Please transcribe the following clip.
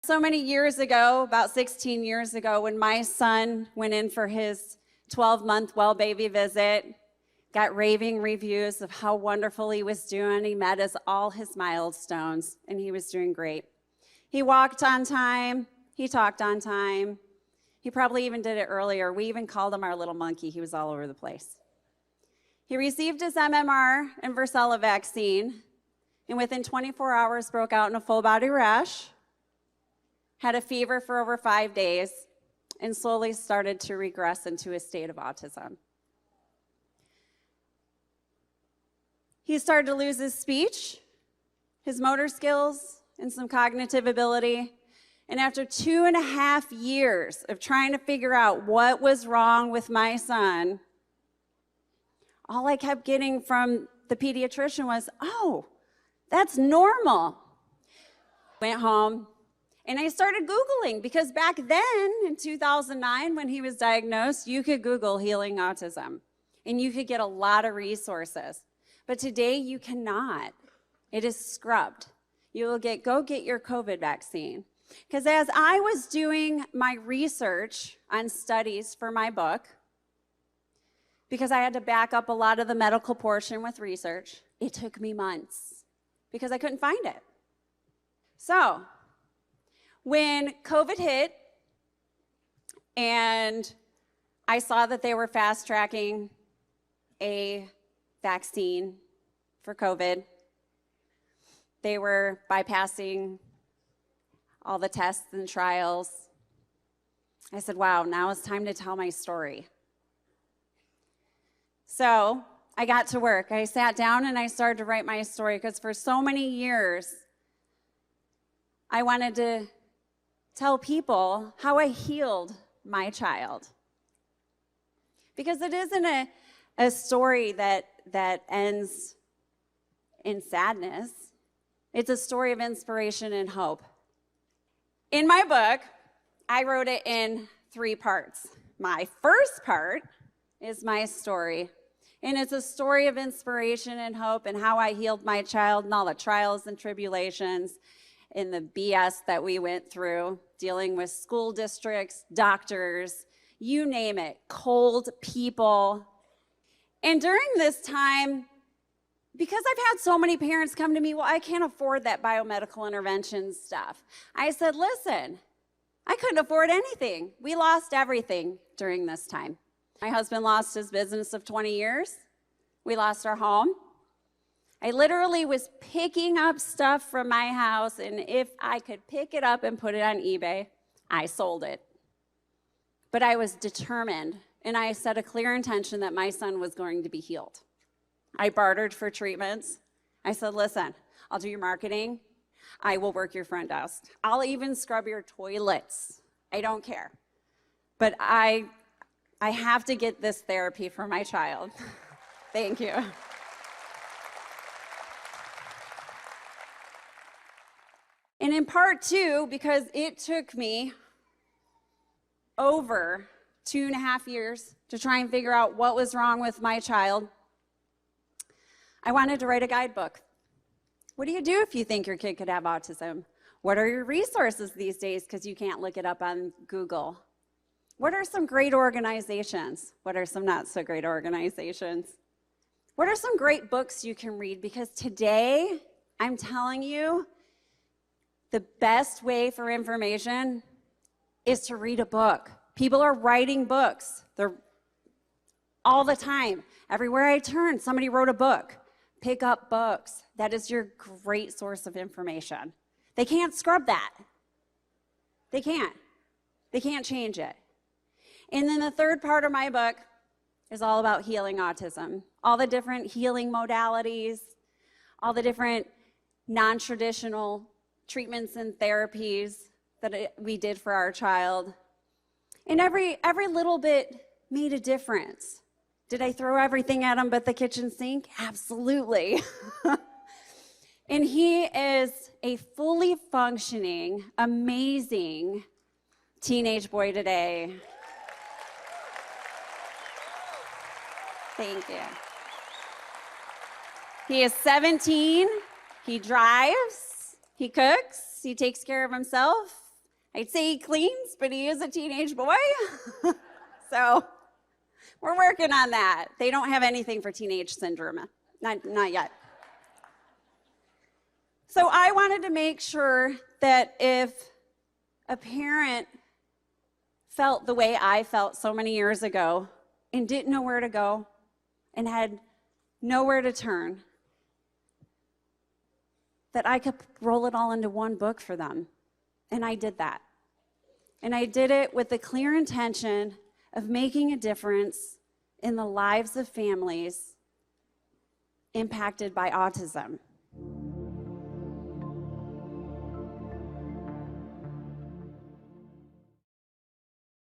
So many years ago, about 16 years ago, when my son went in for his 12-month well baby visit, got raving reviews of how wonderful he was doing. He met all his milestones, and he was doing great. He walked on time. He talked on time. He probably even did it earlier. We even called him our little monkey. He was all over the place. He received his MMR and varicella vaccine, and within 24 hours broke out in a full body rash, had a fever for over 5 days, and slowly started to regress into a state of autism. He started to lose his speech, his motor skills, and some cognitive ability. And after 2.5 years of trying to figure out what was wrong with my son, all I kept getting from the pediatrician was, "Oh, that's normal." Went home. And I started Googling, because back then, in 2009, when he was diagnosed, you could Google healing autism, and you could get a lot of resources. But today, you cannot. It is scrubbed. You will go get your COVID vaccine. Because as I was doing my research on studies for my book, because I had to back up a lot of the medical portion with research, it took me months, because I couldn't find it. So, when COVID hit, and I saw that they were fast-tracking a vaccine for COVID, they were bypassing all the tests and trials. I said, wow, now it's time to tell my story. So I got to work. I sat down and I started to write my story, because for so many years, I wanted to tell people how I healed my child. Because it isn't a story that ends in sadness. It's a story of inspiration and hope. In my book, I wrote it in 3 parts. My first part is my story. And it's a story of inspiration and hope, and how I healed my child, and all the trials and tribulations and the BS that we went through, dealing with school districts, doctors, you name it, cold people. And during this time, because I've had so many parents come to me, well, I can't afford that biomedical intervention stuff. I said, listen, I couldn't afford anything. We lost everything during this time. My husband lost his business of 20 years. We lost our home. I literally was picking up stuff from my house, and if I could pick it up and put it on eBay, I sold it. But I was determined, and I set a clear intention that my son was going to be healed. I bartered for treatments. I said, listen, I'll do your marketing. I will work your front desk. I'll even scrub your toilets. I don't care. But I have to get this therapy for my child. Thank you. And in part 2, because it took me over 2.5 years to try and figure out what was wrong with my child, I wanted to write a guidebook. What do you do if you think your kid could have autism? What are your resources these days, because you can't look it up on Google? What are some great organizations? What are some not so great organizations? What are some great books you can read? Because today, I'm telling you, the best way for information is to read a book. People are writing books. They're all the time. Everywhere I turn, somebody wrote a book. Pick up books. That is your great source of information. They can't scrub that. They can't. They can't change it. And then the third part of my book is all about healing autism. All the different healing modalities, all the different non-traditional treatments and therapies that we did for our child. And every little bit made a difference. Did I throw everything at him but the kitchen sink? Absolutely. And he is a fully functioning, amazing teenage boy today. Thank you. He is 17. He drives. He cooks. He takes care of himself. I'd say he cleans, but he is a teenage boy. So we're working on that. They don't have anything for teenage syndrome. Not yet. So I wanted to make sure that if a parent felt the way I felt so many years ago and didn't know where to go and had nowhere to turn, that I could roll it all into one book for them. And I did that. And I did it with the clear intention of making a difference in the lives of families impacted by autism.